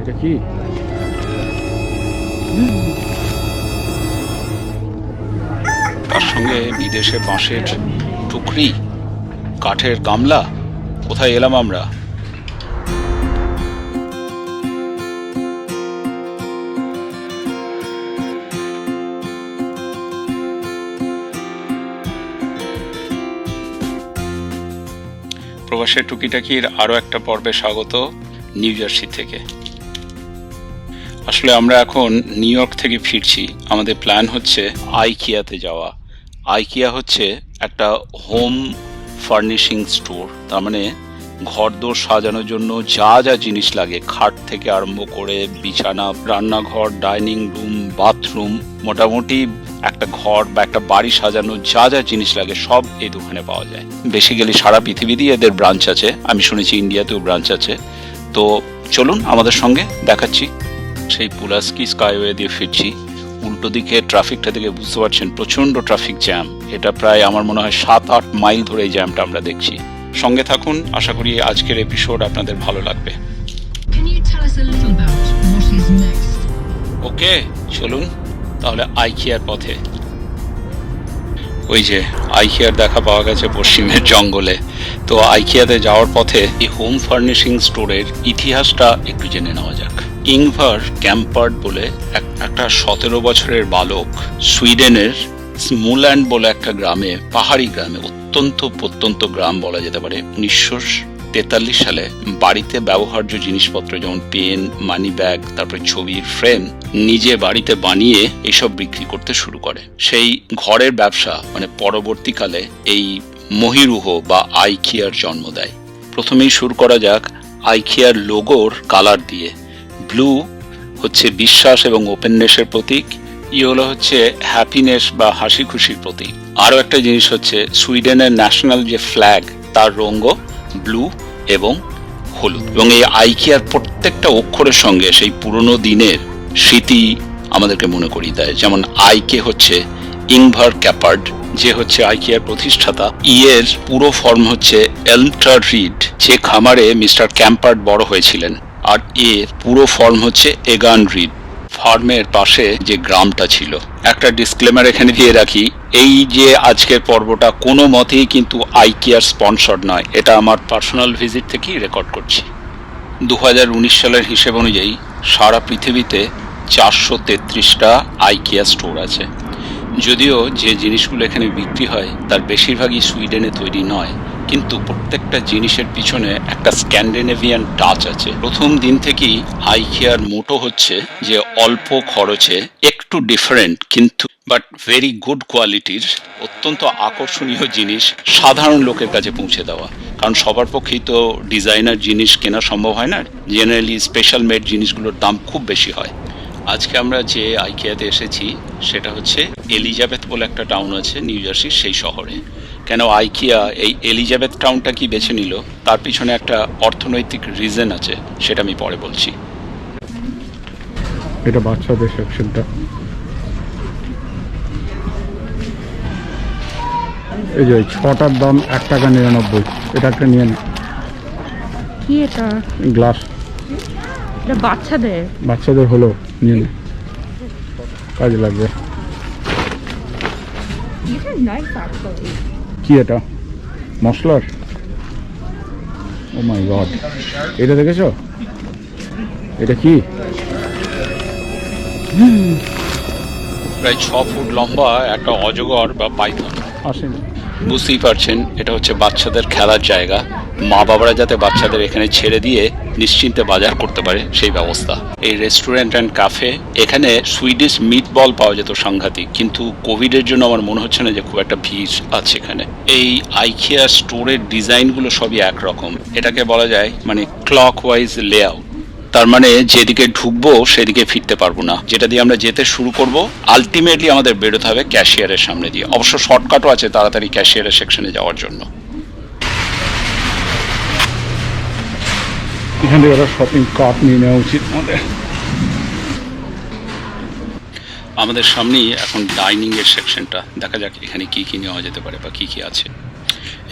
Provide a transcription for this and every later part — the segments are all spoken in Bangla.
এটা কি? তার সঙ্গে বিদেশে বাঁশের টুকরি, কাঠের গামলা। কোথায় এলাম আমরা? প্রবাসের টুকিটাকির আরো একটা পর্বে স্বাগত নিউ জার্সি থেকে। আসলে আমরা এখন নিউ ইয়র্ক থেকে ফিরছি। আমাদের প্ল্যান হচ্ছে আইকিয়াতে যাওয়া। আইকিয়া হচ্ছে একটা হোম ফার্নিশিং স্টোর, তার মানে ঘরদোর সাজানোর জন্য যা যা জিনিস লাগে, খাট থেকে আরম্ভ করে বিছানা, রান্নাঘর, ডাইনিং রুম, বাথরুম, মোটামুটি একটা ঘর বা একটা বাড়ি সাজানো যা যা জিনিস লাগে সব এই দোকানে পাওয়া যায়। বেসিক্যালি সারা পৃথিবীতেই এদের ব্রাঞ্চ আছে, আমি শুনেছি ইন্ডিয়াতেও ব্রাঞ্চ আছে। তো চলুন আমাদের সঙ্গে, দেখাচ্ছি। সেই পুলাস্কি স্কাইওয়ে দিয়ে ফিরছি। উল্টো দিকে ট্রাফিকটা থেকে বুঝতে পারছেন প্রচন্ড ট্রাফিক জ্যাম। এটা প্রায় আমার মনে হয় 7-8 মাইল ধরে এই জ্যামটা আমরা দেখছি। সঙ্গে থাকুন, আশা করি আজকের এপিসোড আপনাদের ভালো লাগবে। ওকে, চলুন তাহলে আইকিয়ার পথে। ওই যে আইকিয়ার দেখা পাওয়া গেছে পশ্চিমের জঙ্গলে। তো আইকিয়াতে যাওয়ার পথে এই হোম ফার্নিশিং স্টোরের ইতিহাসটা একটু জেনে নেওয়া যাক। ইংভার ক্যাম্পার্ড বলে একটা 17 বছরের বালক সুইডেনের স্মুল্যান্ড বলে একটা গ্রামে, পাহাড়ি গ্রামে, অত্যন্ত প্রত্যন্ত গ্রাম বলা যেতে পারে, 1943 সালে বাড়িতে ব্যবহার্য জিনিসপত্র যেমন পেন, মানি ব্যাগ, তারপর ছবির ফ্রেম নিজে বাড়িতে বানিয়ে এইসব বিক্রি করতে শুরু করে। সেই ঘরের ব্যবসা মানে পরবর্তীকালে এই মহিরুহ বা আইকিয়ার জন্ম দেয়। প্রথমেই শুরু করা যাক আইকিয়ার লোগোর কালার দিয়ে। ব্লু হচ্ছে বিশ্বাস এবং ওপেননেসের প্রতীক, ইয়েলো হচ্ছে হ্যাপিনেস বা হাসি খুশির প্রতীক। আরও একটা জিনিস হচ্ছে সুইডেনের ন্যাশনাল যে ফ্ল্যাগ তার রঙও ব্লু এবং হলুদ। এবং এই আইকিয়ার প্রত্যেকটা অক্ষরের সঙ্গে সেই পুরনো দিনের স্মৃতি আমাদেরকে মনে করিয়ে দেয়। যেমন আইকে হচ্ছে ইংভার ক্যাপার্ড, যে হচ্ছে আইকিয়ার প্রতিষ্ঠাতা। এর পুরো ফর্ম হচ্ছে এলমটার রিড, যে খামারে মিস্টার ক্যাম্পার্ড বড় হয়েছিলেন। আর এর পুরো ফর্ম হচ্ছে এগান রিড, ফার্মের পাশে যে গ্রামটা ছিল। একটা ডিসক্লেমার এখানে দিয়ে রাখি, এই যে আজকের পর্বটা কোনো মতেই কিন্তু আইকিয়ার স্পন্সর নয়, এটা আমার পার্সোনাল ভিজিট থেকেই রেকর্ড করছি। 2019 সালের হিসেব অনুযায়ী সারা পৃথিবীতে 433টা আইকিয়া স্টোর আছে। যদিও যে জিনিসগুলো এখানে বিক্রি হয় তার বেশিরভাগই সুইডেনে তৈরি নয়, কিন্তু প্রত্যেকটা জিনিসের পিছনে একটা স্ক্যান্ডিনেভিয়ান টাচ আছে। প্রথম দিন থেকেই আইকিয়ার মোটো হচ্ছে যে অল্প খরচে, একটু ডিফারেন্ট কিন্তু বাট ভেরি গুড কোয়ালিটির অত্যন্ত আকর্ষণীয় জিনিস সাধারণ লোকের কাছে পৌঁছে দেওয়া। কারণ সবার পক্ষেই তো ডিজাইনার জিনিস কেনা সম্ভব হয় না, জেনারেলি স্পেশাল মেড জিনিসগুলোর দাম খুব বেশি হয়। আজকে আমরা যে আইকিয়াতে এসেছি সেটা হচ্ছে এলিজাবেথ বলে একটা টাউন আছে নিউ জার্সির, সেই শহরে। কেন আইকিয়া এই এলিজাবেথ টাউনটা কি বেছে নিল তার পিছনে একটা অর্থনৈতিক রিজন আছে, সেটা আমি পরে বলছি। এটা বাচ্চাদের সেকশনটা। এই যে 6টার দাম 1.99 টাকা। এটা একটা নিয়ে নে। কি এটা? গ্লাস। এটা বাচ্চাদের হলো, নিয়ে নে, কাজে লাগবে। কি এটা? মশলার? ও মাই গড, এটা দেখেছো? এটা কি? প্রায় 6 ফুট লম্বা একটা অজগর বা পাইথন। আসেনি। বুঝতেই পারছেন এটা হচ্ছে বাচ্চাদের খেলার জায়গা। মা বাবারা যাতে বাচ্চাদের এখানে ছেড়ে দিয়ে নিশ্চিন্তে বাজার করতে পারে সেই ব্যবস্থা। এই রেস্টুরেন্ট অ্যান্ড ক্যাফে, এখানে সুইডিশ মিট বল পাওয়া যেত সাংঘাতিক, কিন্তু কোভিডের জন্য আমার মনে হচ্ছে না যে খুব একটা ভিড় আছে এখানে। এই আইকিয়া স্টোরের ডিজাইনগুলো সবই একরকম। এটাকে বলা যায় মানে ক্লক ওয়াইজ লেআউট, তার মানে যেদিকে ঢুকবো সেদিকে ফিরতে পারবো না। যেটা দিয়ে আমরা যেতে শুরু করব আলটিমেটলি আমাদের বেরোতে হবে ক্যাশিয়ারের সামনে দিয়ে। অবশ্য শর্টকাটও আছে তাড়াতাড়ি ক্যাশিয়ারের সেকশনে যাওয়ার জন্য। এখান থেকে একটা শপিং কার্ট নিয়ে নেওয়া উচিত আমাদের সামনেই এখন ডাইনিং এর সেকশনটা। দেখা যাক এখানে কি কি নেওয়া যেতে পারে বা কি কি আছে।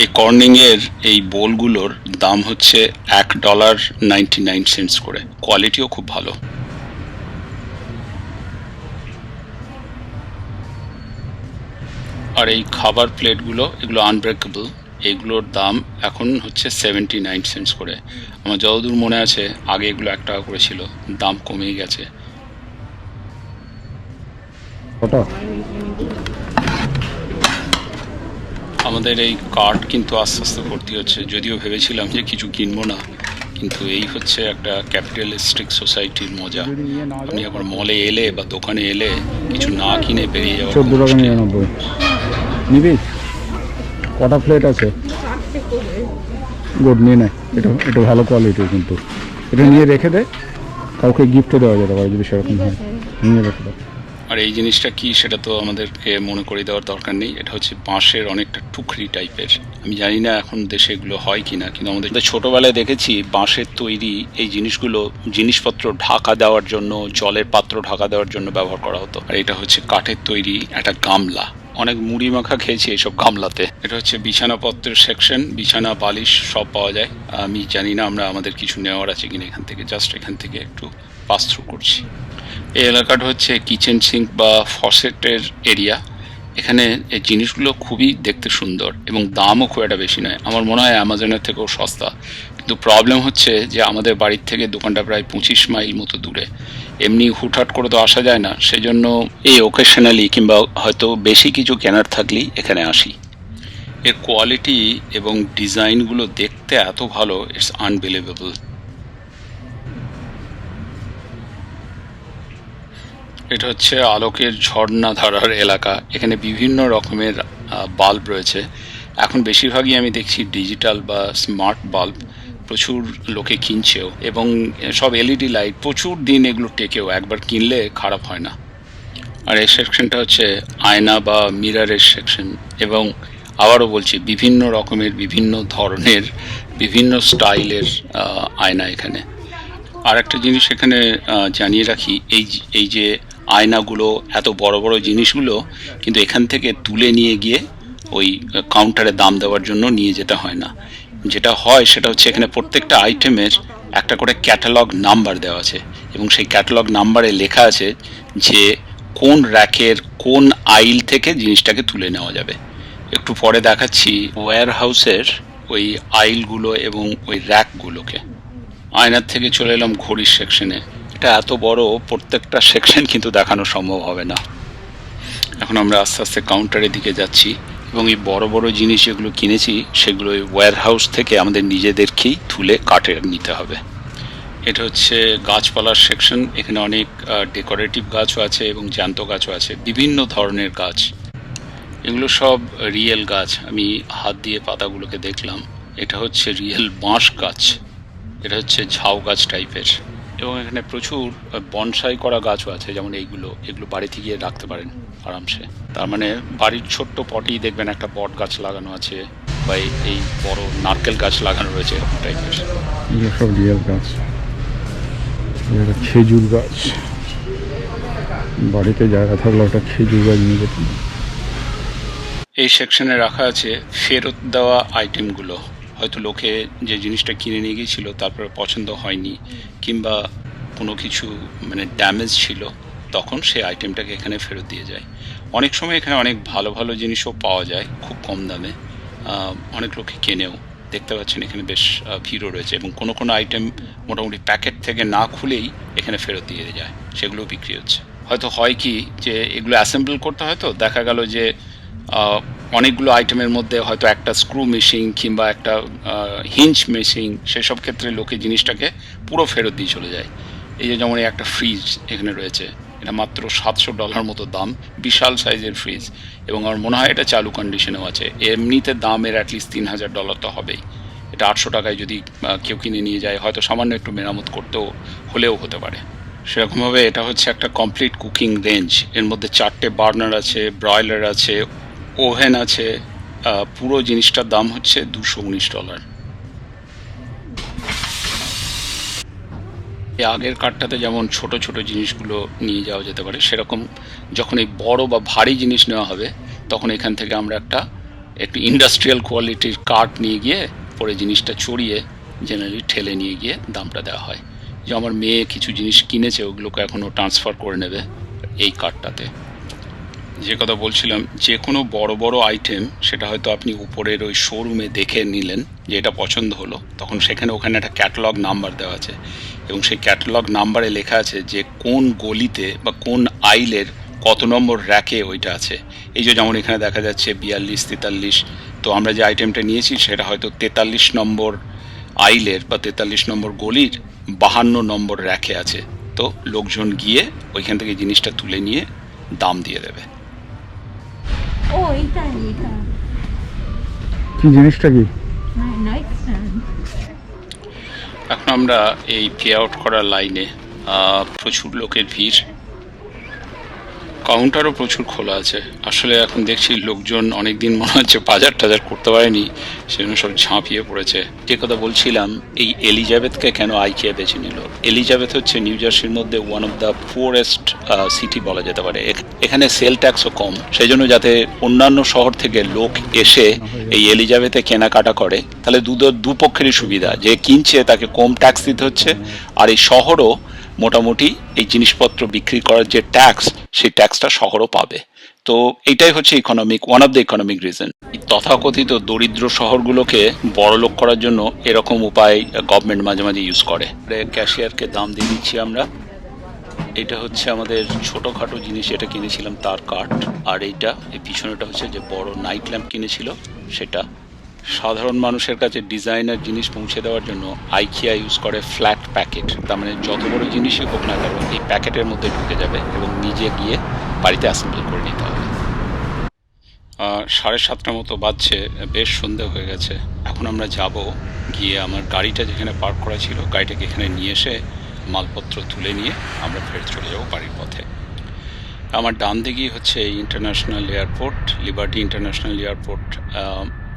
এই কর্নিং এর এই বোলগুলোর দাম হচ্ছে $1.99 করে। কোয়ালিটিও খুব ভালো। আর এই খাবার প্লেটগুলো, এগুলো আনব্রেকেবল, এগুলোর দাম এখন হচ্ছে 79 করে। আমার যতদূর মনে আছে আগে এগুলো $1 করে ছিল, দাম কমে গেছে। আমাদের এই কার্ট কিন্তু আস্তে আস্তে ভর্তি হচ্ছে। যদিও ভেবেছিলাম যে কিছু কিনবো না, কিন্তু এই হচ্ছে একটা ক্যাপিটালিস্টিক সোসাইটির মজা। আপনি আবার মলে এলে বা দোকানে এলে কিছু না কিনে বেরিয়ে যাওয়া। $14.99 নিবি? কটা প্লেট আছে? গুড, নিয়ে নেয়। এটা ভালো কোয়ালিটি, কিন্তু এটা নিয়ে রেখে দে, কাউকে গিফটে দেওয়া যেতে পারে যদি সেরকম হয়, নিয়ে রেখে দেয়। আর এই জিনিসটা কি সেটা তো আমাদেরকে মনে করে দেওয়ার দরকার নেই। এটা হচ্ছে বাঁশের অনেকটা টুকরি টাইপের। আমি জানি না এখন দেশে এগুলো হয় কিনা, কিন্তু আমাদের ছোটবেলায় দেখেছি বাঁশের তৈরি এই জিনিসগুলো জিনিসপত্র ঢাকা দেওয়ার জন্য, জলের পাত্র ঢাকা দেওয়ার জন্য ব্যবহার করা হতো। আর এটা হচ্ছে কাঠের তৈরি একটা গামলা। অনেক মুড়ি মাখা খেয়েছি এইসব গামলাতে। এটা হচ্ছে বিছানাপত্রের সেকশন, বিছানা বালিশ সব পাওয়া যায়। আমি জানি না আমাদের কিছু নেওয়ার আছে কিনা এখান থেকে, জাস্ট এখান থেকে একটু পাস থ্রু করছি। এই এলাকাটা হচ্ছে কিচেন সিঙ্ক বা ফসেটের এরিয়া। এখানে এই জিনিসগুলো খুবই দেখতে সুন্দর এবং দামও খুব একটা বেশি নয়। আমার মনে হয় অ্যামাজনের থেকেও সস্তা। কিন্তু প্রবলেম হচ্ছে যে আমাদের বাড়ির থেকে দোকানটা প্রায় 25 মাইল মতো দূরে। এমনি হুটহাট করে তো আসা যায় না, সেই জন্য এই ওকেশনালি কিংবা হয়তো বেশি কিছু কেনার থাকলেই এখানে আসি। এর কোয়ালিটি এবং ডিজাইনগুলো দেখতে এত ভালো, ইটস আনবিলিভেবল। এটা হচ্ছে আলোকের ঝর্ণা ধারার এলাকা। এখানে বিভিন্ন রকমের বাল্ব রয়েছে। এখন বেশিরভাগই আমি দেখছি ডিজিটাল বা স্মার্ট বাল্ব। প্রচুর লোকে কিনছেও, এবং সব এলইডি লাইট প্রচুর দিন এগুলো টেকেও, একবার কিনলে খারাপ হয় না। আর এই সেকশনটা হচ্ছে আয়না বা মিরারের সেকশন, এবং আবারও বলছি বিভিন্ন রকমের, বিভিন্ন ধরনের, বিভিন্ন স্টাইলের আয়না এখানে। আর একটা জিনিস এখানে জানিয়ে রাখি, এই যে আয়নাগুলো, এত বড় বড় জিনিসগুলো কিন্তু এখান থেকে তুলে নিয়ে গিয়ে ওই কাউন্টারে দাম দেওয়ার জন্য নিয়ে যেতে হয় না। যেটা হয় সেটা হচ্ছে এখানে প্রত্যেকটা আইটেমের একটা করে ক্যাটালগ নাম্বার দেওয়া আছে, এবং সেই ক্যাটালগ নাম্বারে লেখা আছে যে কোন র্যাকের কোন আইল থেকে জিনিসটাকে তুলে নেওয়া যাবে। একটু পরে দেখাচ্ছি ওয়্যার হাউসের ওই আইলগুলো এবং ওই র্যাকগুলোকে। আয়নার থেকে চলে এলাম ঘড়ির সেকশনে। এটা এত বড়, প্রত্যেকটা সেকশন কিন্তু দেখানো সম্ভব হবে না। এখন আমরা আস্তে আস্তে কাউন্টারের দিকে যাচ্ছি, এবং এই বড় বড় জিনিস যেগুলো কিনেছি সেগুলো ওই ওয়্যার হাউস থেকে আমাদের নিজেদেরকেই তুলে কাটে নিতে হবে। এটা হচ্ছে গাছপালার সেকশন। এখানে অনেক ডেকোরেটিভ গাছও আছে এবং জ্যান্ত গাছও আছে, বিভিন্ন ধরনের গাছ। এগুলো সব রিয়েল গাছ। আমি হাত দিয়ে পাতাগুলোকে দেখলাম, এটা হচ্ছে রিয়েল বাঁশ গাছ। এটা হচ্ছে ঝাউ গাছ টাইপের, এবং এখানে প্রচুর বনসাই করা গাছও আছে, যেমন এগুলো বাড়িতে গিয়ে রাখতে পারেন আরামসে। তার মানে বাড়ির ছোট্ট পটেই দেখবেন একটা বট গাছ লাগানো আছে, বা এই বড় নারকেল গাছ লাগানো রয়েছে, এরকম টাইপের। এগুলো সব রিয়েল গাছ। খেজুর গাছ, বাড়িতে জায়গা থাকলে ওটা খেজুর গাছ নিয়ে যেতে। এই সেকশনে রাখা আছে ফেরত দেওয়া আইটেমগুলো। হয়তো লোকে যে জিনিসটা কিনে নিয়ে গিয়েছিল তারপরে পছন্দ হয়নি, কিংবা কোনো কিছু মানে ড্যামেজ ছিল, তখন সেই আইটেমটাকে এখানে ফেরত দিয়ে যায়। অনেক সময় এখানে অনেক ভালো ভালো জিনিসও পাওয়া যায় খুব কম দামে, অনেক লোকে কেনেও। দেখতে পাচ্ছেন এখানে বেশ ভিড়ও রয়েছে, এবং কোনো কোনো আইটেম মোটামুটি প্যাকেট থেকে না খুলেই এখানে ফেরত দিয়ে যায়, সেগুলোও বিক্রি হচ্ছে। হয়তো হয় কি যে এগুলো অ্যাসেম্বল করতে হয়, তো দেখা গেল যে অনেকগুলো আইটেমের মধ্যে হয়তো একটা স্ক্রু মিসিং কিংবা একটা হিঞ্চ মিসিং, সেসব ক্ষেত্রে লোকে জিনিসটাকে পুরো ফেরত দিয়ে চলে যায়। এই যে যেমন একটা ফ্রিজ এখানে রয়েছে, এটা মাত্র $700 মতো দাম, বিশাল সাইজের ফ্রিজ, এবং আমার মনে হয় এটা চালু কন্ডিশনেও আছে। এমনিতে দামের অ্যাটলিস্ট $3000 তো হবেই। এটা 800 টাকায় যদি কেউ কিনে নিয়ে যায়, হয়তো সামান্য একটু মেরামত করতেও হলেও হতে পারে। সেরকমভাবে এটা হচ্ছে একটা কমপ্লিট কুকিং রেঞ্জ। এর মধ্যে 4টে বার্নার আছে, ব্রয়লার আছে, ওভেন আছে। পুরো জিনিসটার দাম হচ্ছে $219। এই আগের কার্ডটাতে যেমন ছোট ছোট জিনিসগুলো নিয়ে যাওয়া যেতে পারে, সেরকম যখন এই বড় বা ভারী জিনিস নেওয়া হবে তখন এখান থেকে আমরা একটা একটু ইন্ডাস্ট্রিয়াল কোয়ালিটির কার্ট নিয়ে গিয়ে পরে জিনিসটা চড়িয়ে জেনারেলি ঠেলে নিয়ে গিয়ে দামটা দেওয়া হয়। যে আমার মেয়ে কিছু জিনিস কিনেছে ওগুলোকে এখনও ট্রান্সফার করে নেবে এই কার্টটাতে। যে কথা বলছিলাম, যে কোনো বড় বড় আইটেম সেটা হয়তো আপনি উপরের ওই শোরুমে দেখে নিলেন যে এটা পছন্দ হলো, তখন ওখানে একটা ক্যাটালগ নাম্বার দেওয়া আছে এবং সেই ক্যাটালগ নাম্বারে লেখা আছে যে কোন গলিতে বা কোন আইলের কত নম্বর র্যাকে ওইটা আছে। এই যে যেমন এখানে দেখা যাচ্ছে 42, 43, তো আমরা যে আইটেমটা নিয়েছি সেটা হয়তো 43 নম্বর আইলের বা 43 নম্বর গলির 52 নম্বর র্যাকে আছে। তো লোকজন গিয়ে ওইখান থেকে জিনিসটা তুলে নিয়ে দাম দিয়ে দেবে। ও এইটা কি জিনিসটা কি? Night stand. এখন আমরা এই পে আউট করার লাইনে, প্রচুর লোকের ভিড়, কাউন্টারও প্রচুর খোলা আছে। আসলে এখন দেখছি লোকজন অনেকদিন মনে হচ্ছে বাজার টাজার করতে পারেনি, সেজন্য সব ঝাঁপিয়ে পড়েছে। যে কথা বলছিলাম, এই এলিজাবেথকে কেন আইকিয়া বেছে নিল? এলিজাবেথ হচ্ছে নিউ জার্সির মধ্যে one of the poorest city বলা যেতে পারে। এখানে সেল ট্যাক্সও কম, সেই জন্য যাতে অন্যান্য শহর থেকে লোক এসে এই এলিজাবেথে কেনাকাটা করে, তাহলে দুপক্ষেরই সুবিধা, যে কিনছে তাকে কম ট্যাক্স দিতে হচ্ছে, আর এই শহরও মোটামুটি এই জিনিসপত্র বিক্রি করার যে ট্যাক্স, সেই ট্যাক্সটা শহরও পাবে। তো এইটাই হচ্ছে one of the economic reason. তথাকথিত দরিদ্র শহরগুলোকে বড়লোক করার জন্য এরকম উপায় গভর্নমেন্ট মাঝে মাঝে ইউজ করে। ক্যাশিয়ারকে দাম দিয়ে দিচ্ছি আমরা। এটা হচ্ছে আমাদের ছোটোখাটো জিনিস, এটা কিনেছিলাম তার কার্ড, আর এই পিছনেটা হচ্ছে যে বড় নাইট ল্যাম্প কিনেছিল সেটা। সাধারণ মানুষের কাছে ডিজাইনার জিনিস পৌঁছে দেওয়ার জন্য আইকিয়া ইউজ করে ফ্ল্যাট প্যাকেট, তার মানে যত বড় জিনিসই হোক না কেন এই প্যাকেটের মধ্যে ঢুকে যাবে এবং নিজে গিয়ে বাড়িতে অ্যাসেম্বল করে নিতে হবে। 7:30 মতো বাজছে, বেশ সন্ধে হয়ে গেছে। এখন আমরা যাব গিয়ে আমার গাড়িটা যেখানে পার্ক করা ছিল গাড়িটাকে এখানে নিয়ে এসে মালপত্র তুলে নিয়ে আমরা ফের চলে যাব বাড়ির পথে। আমার ডান দিকেই হচ্ছে international airport, liberty international airport.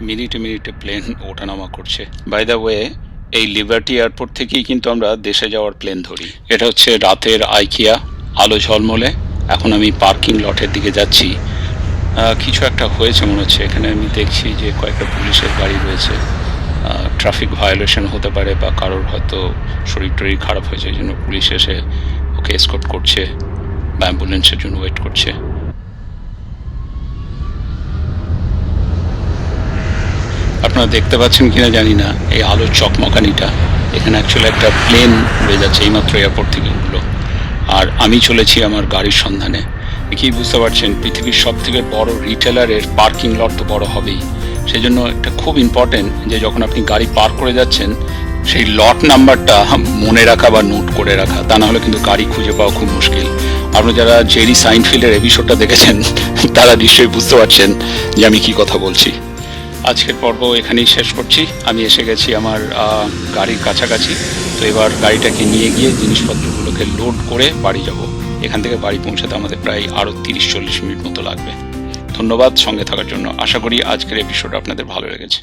মিনিটে প্লেন ওঠানামা করছে। বাই দ্য ওয়ে, এই লিবার্টি এয়ারপোর্ট থেকেই কিন্তু আমরা দেশে যাওয়ার প্লেন ধরি। এটা হচ্ছে রাতের আইকিয়া, আলো ঝলমলে। এখন আমি পার্কিং লটের দিকে যাচ্ছি। কিছু একটা হয়েছে মনে হচ্ছে, এখানে আমি দেখছি যে কয়েকটা পুলিশের গাড়ি রয়েছে। ট্রাফিক ভায়োলেশন হতে পারে বা কারোর হয়তো শরীর টরীর খারাপ হয়েছে, এই জন্য পুলিশ এসে ওকে এসকর্ট করছে বা অ্যাম্বুলেন্সের জন্য ওয়েট করছে। আপনারা দেখতে পাচ্ছেন কিনা জানি না, এই আলোর চকমকানিটা, এখানে অ্যাকচুয়ালি একটা প্লেন উড়ে যাচ্ছে, এইমাত্র এয়ারপোর্ট থেকে উঠলো। আর আমি চলেছি আমার গাড়ির সন্ধানে। কি বুঝতে পারছেন, পৃথিবীর সব থেকে বড় রিটেলারের পার্কিং লট তো বড় হবেই, সেই জন্য এটা খুব ইম্পর্টেন্ট যে যখন আপনি গাড়ি পার্ক করে যাচ্ছেন সেই লট নাম্বারটা মনে রাখা বা নোট করে রাখা, তা না হলে কিন্তু গাড়ি খুঁজে পাওয়া খুব মুশকিল। আপনি যারা জেরি সাইনফিল্ডের এপিসোডটা দেখেছেন তারা নিশ্চয়ই বুঝতে পারছেন যে আমি কি কথা বলছি। আজকের পর্ব এখানেই শেষ করছি। আমি এসে গেছি আমার গাড়ির কাছাকাছি। তো এবার গাড়িটাকে নিয়ে গিয়ে জিনিসপত্রগুলোকে লোড করে বাড়ি যাব। এখান থেকে বাড়ি পৌঁছাতে আমাদের প্রায় আরও 30-40 মিনিট মতো লাগবে। ধন্যবাদ সঙ্গে থাকার জন্য। আশা করি আজকের এপিসোড আপনাদের ভালো লেগেছে।